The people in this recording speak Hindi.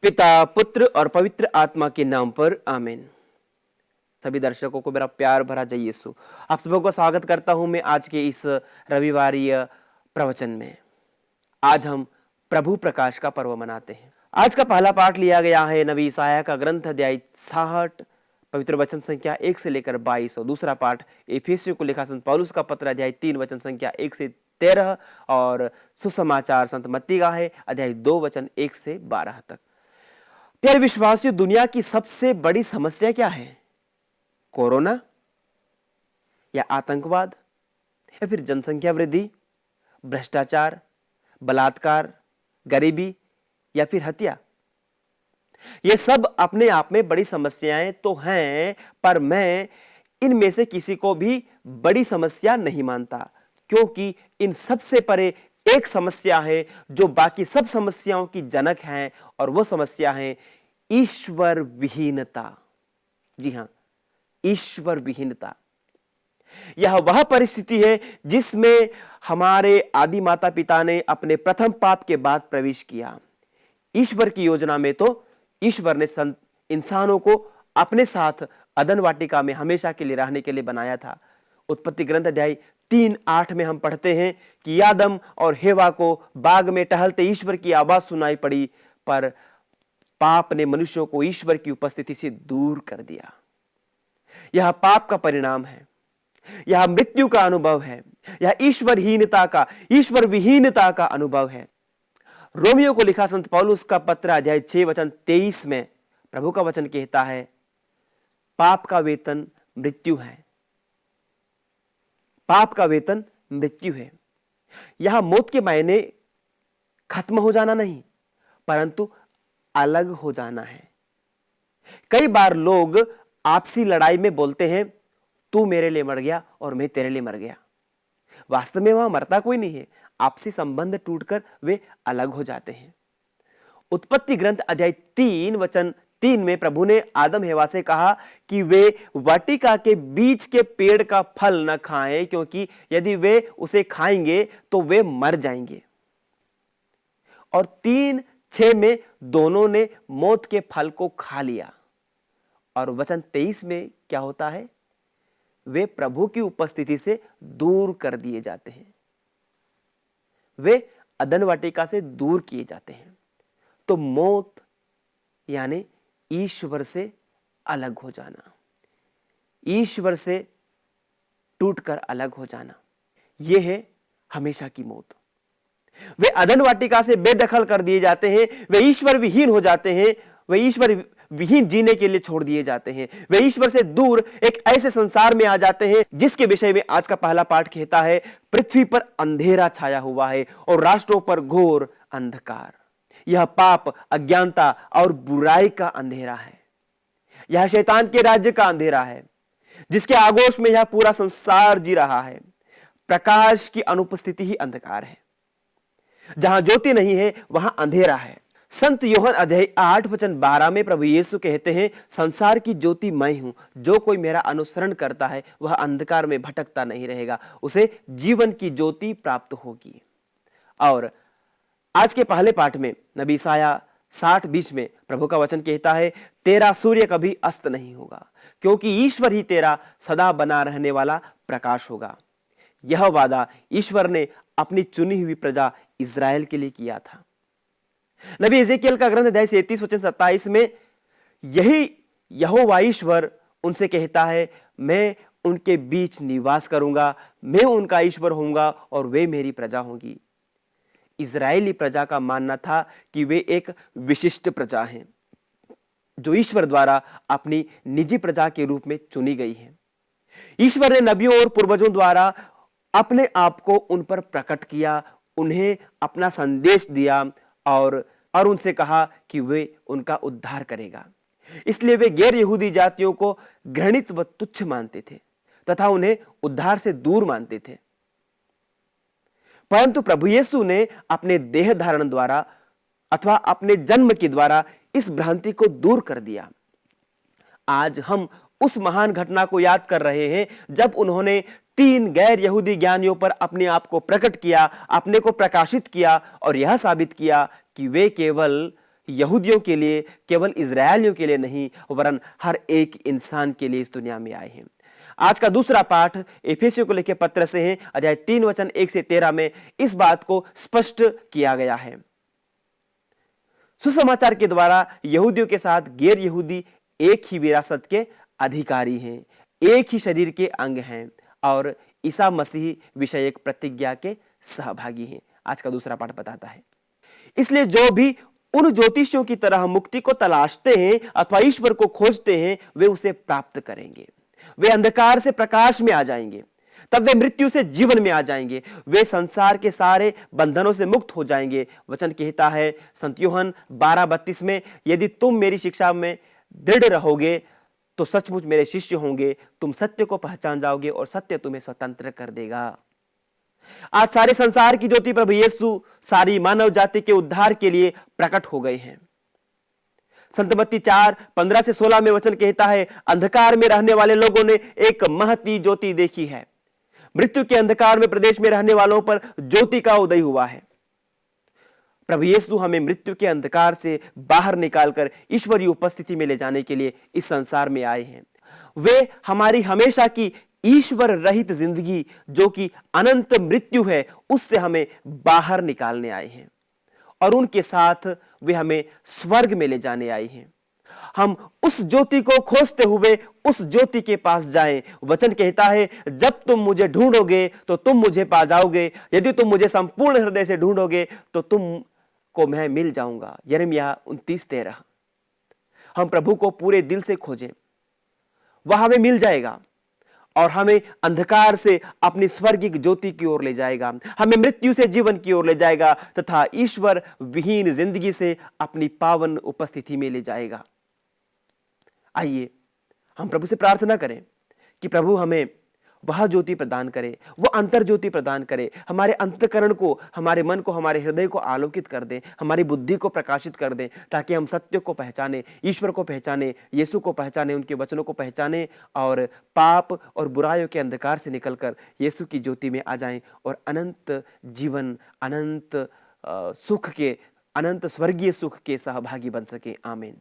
पिता, पुत्र और पवित्र आत्मा के नाम पर आमीन। सभी दर्शकों को मेरा प्यार भरा जय यीशु। आप सबों को स्वागत करता हूं मैं आज के इस रविवारीय प्रवचन में। आज हम प्रभु प्रकाश का पर्व मनाते हैं। आज का पहला पाठ लिया गया है नबी ईसाया का ग्रंथ अध्याय 66 पवित्र वचन संख्या 1 से लेकर 22 और दूसरा पाठ इफिसियों को लिखा संत पौलुस का पत्र अध्याय 3 वचन संख्या 1 से 13 और सुसमाचार संत मत्ती का है अध्याय 2 वचन 1 से 12 तक। प्यारे विश्वासियों, दुनिया की सबसे बड़ी समस्या क्या है? कोरोना या आतंकवाद या फिर जनसंख्या वृद्धि, भ्रष्टाचार, बलात्कार, गरीबी या फिर हत्या? ये सब अपने आप में बड़ी समस्याएं तो हैं, पर मैं इनमें से किसी को भी बड़ी समस्या नहीं मानता, क्योंकि इन सबसे परे एक समस्या है जो बाकी सब समस्याओं की जनक है, और वो समस्या है ईश्वर विहीनता। जी हां, ईश्वर विहीनता। यह वह परिस्थिति है जिसमें हमारे आदि माता पिता ने अपने प्रथम पाप के बाद प्रवेश किया। ईश्वर की योजना में तो ईश्वर ने इंसानों को अपने साथ अदन वाटिका में हमेशा के लिए रहने के लिए बनाया था। उत्पत्ति ग्रंथ अध्याय 3:8 में हम पढ़ते हैं कि आदम और हेवा को बाग में टहलते ईश्वर की आवाज सुनाई पड़ी, पर पाप ने मनुष्यों को ईश्वर की उपस्थिति से दूर कर दिया। यह पाप का परिणाम है, यह मृत्यु का अनुभव है, यह ईश्वरहीनता का, ईश्वर विहीनता का अनुभव है। रोमियो को लिखा संत पौलुस का पत्र अध्याय 6 वचन 23 में प्रभु का वचन कहता है, पाप का वेतन मृत्यु है। पाप का वेतन मृत्यु है। यह मौत के मायने खत्म हो जाना नहीं, परंतु अलग हो जाना है। कई बार लोग आपसी लड़ाई में बोलते हैं, तू मेरे लिए मर गया और मैं तेरे लिए मर गया। वास्तव में वहां मरता कोई नहीं है, आपसी संबंध टूटकर वे अलग हो जाते हैं। उत्पत्ति ग्रंथ अध्याय 3 वचन 3 में प्रभु ने आदम हेवा से कहा कि वे वाटिका के बीच के पेड़ का फल न खाएं, क्योंकि यदि वे उसे खाएंगे तो वे मर जाएंगे। और 3:6 में दोनों ने मौत के फल को खा लिया। और वचन 23 में क्या होता है? वे प्रभु की उपस्थिति से दूर कर दिए जाते हैं, वे अदन वाटिका से दूर किए जाते हैं। तो मौत यानी ईश्वर से अलग हो जाना, ईश्वर से टूटकर अलग हो जाना, यह है हमेशा की मौत। वे अदन वाटिका से बेदखल कर दिए जाते हैं, वे ईश्वर विहीन हो जाते हैं, वे ईश्वर विहीन जीने के लिए छोड़ दिए जाते हैं। वे ईश्वर से दूर एक ऐसे संसार में आ जाते हैं जिसके विषय में आज का पहला पाठ कहता है, पृथ्वी पर अंधेरा छाया हुआ है और राष्ट्रों पर घोर अंधकार। यह पाप, अज्ञानता और बुराई का अंधेरा है। यह शैतान के राज्य का अंधेरा है, जिसके आगोश में यह पूरा संसार जी रहा है। प्रकाश की अनुपस्थिति ही अंधकार है। जहां ज्योति नहीं है वहां अंधेरा है। संत यूहन्ना अध्याय 8 वचन 12 में प्रभु यीशु कहते हैं, संसार की ज्योति मैं हूं, जो कोई मेरा अनुसरण करता है वह अंधकार में भटकता नहीं रहेगा, उसे जीवन की ज्योति प्राप्त होगी। और आज के पहले पाठ में नबी ईसाया 60:20 में प्रभु का वचन कहता है, तेरा सूर्य कभी अस्त नहीं होगा, क्योंकि ईश्वर ही तेरा सदा बना रहने वाला प्रकाश होगा। यह वादा ईश्वर ने अपनी चुनी हुई प्रजा इज़राइल के लिए किया था। नबी एजेकियल का ग्रंथ अध्याय 33 वचन 27 में यही यहोवा ईश्वर उनसे कहता है, मैं उनके बीच निवास करूंगा, मैं उनका ईश्वर होऊंगा और वे मेरी प्रजा होंगी। इजरायली प्रजा का मानना था कि वे एक विशिष्ट प्रजा हैं, जो ईश्वर द्वारा अपनी निजी प्रजा के रूप में चुनी गई है। ईश्वर ने नबियों और पूर्वजों द्वारा अपने आप को उन पर प्रकट किया, उन्हें अपना संदेश दिया और उनसे कहा कि वे उनका उद्धार करेगा। इसलिए वे गैर यहूदी जातियों को घृणित व तुच्छ मानते थे तथा उन्हें उद्धार से दूर मानते थे। परंतु प्रभु यीशु ने अपने देह धारण द्वारा अथवा अपने जन्म के द्वारा इस भ्रांति को दूर कर दिया। आज हम उस महान घटना को याद कर रहे हैं जब उन्होंने 3 गैर यहूदी ज्ञानियों पर अपने आप को प्रकट किया, अपने को प्रकाशित किया और यह साबित किया कि वे केवल यहूदियों के लिए, केवल इज़राइलियों के लिए नहीं, वरन हर एक इंसान के लिए इस दुनिया में आए हैं। आज का दूसरा पाठ एफेसियों को लिखे पत्र से है, अध्याय 3 वचन 1 से 13 में इस बात को स्पष्ट किया गया है। सुसमाचार के द्वारा यहूदियों के साथ गैर यहूदी एक ही विरासत के अधिकारी हैं, एक ही शरीर के अंग हैं और ईसा मसीह विषयक प्रतिज्ञा के सहभागी हैं। आज का दूसरा पाठ बताता है, इसलिए जो भी उन ज्योतिषियों की तरह मुक्ति को तलाशते हैं अथवा ईश्वर को खोजते हैं, वे उसे प्राप्त करेंगे। वे अंधकार से प्रकाश में आ जाएंगे, तब वे मृत्यु से जीवन में आ जाएंगे। वे संसार के सारे बंधनों से मुक्त हो जाएंगे। वचन कहता है संत यूहन्ना 12:32 में, यदि तुम मेरी शिक्षा में दृढ़ रहोगे तो सचमुच मेरे शिष्य होंगे, तुम सत्य को पहचान जाओगे और सत्य तुम्हें स्वतंत्र कर देगा। आज सारे संसार की ज्योति प्रभु यीशु सारी मानव जाति के उद्धार के लिए प्रकट हो गए हैं। संत मत्ती 4:15 से 16 में वचन कहता है, अंधकार में रहने वाले लोगों ने एक महती ज्योति देखी है। मृत्यु के अंधकार में प्रदेश में रहने वालों पर ज्योति का उदय हुआ है। प्रभु यीशु हमें मृत्यु के अंधकार से बाहर निकालकर ईश्वरीय उपस्थिति में ले जाने के लिए इस संसार में आए हैं। वे हमारी हमेशा की ईश्वर रहित जिंदगी, जो कि अनंत मृत्यु है, उससे हमें बाहर निकालने आए हैं और उनके साथ वे हमें स्वर्ग में ले जाने आए हैं। हम उस ज्योति को खोजते हुए उस ज्योति के पास जाएं। वचन कहता है, जब तुम मुझे ढूंढोगे तो तुम मुझे पा जाओगे, यदि तुम मुझे संपूर्ण हृदय से ढूंढोगे तो तुम को मैं मिल जाऊंगा। यिर्मयाह 29:13। हम प्रभु को पूरे दिल से खोजें, वह हमें मिल जाएगा और हमें अंधकार से अपनी स्वर्गिक ज्योति की ओर ले जाएगा, हमें मृत्यु से जीवन की ओर ले जाएगा तथा ईश्वर विहीन जिंदगी से अपनी पावन उपस्थिति में ले जाएगा। आइए हम प्रभु से प्रार्थना करें कि प्रभु हमें वह ज्योति प्रदान करे, वो अंतर ज्योति प्रदान करे, हमारे अंतःकरण को, हमारे मन को, हमारे हृदय को आलोकित कर दे, हमारी बुद्धि को प्रकाशित कर दे, ताकि हम सत्य को पहचाने, ईश्वर को पहचाने, यीशु को पहचाने, उनके वचनों को पहचाने और पाप और बुराइयों के अंधकार से निकलकर यीशु की ज्योति में आ जाएं और अनंत जीवन, अनंत सुख के, अनंत स्वर्गीय सुख के सहभागी बन सके। आमीन।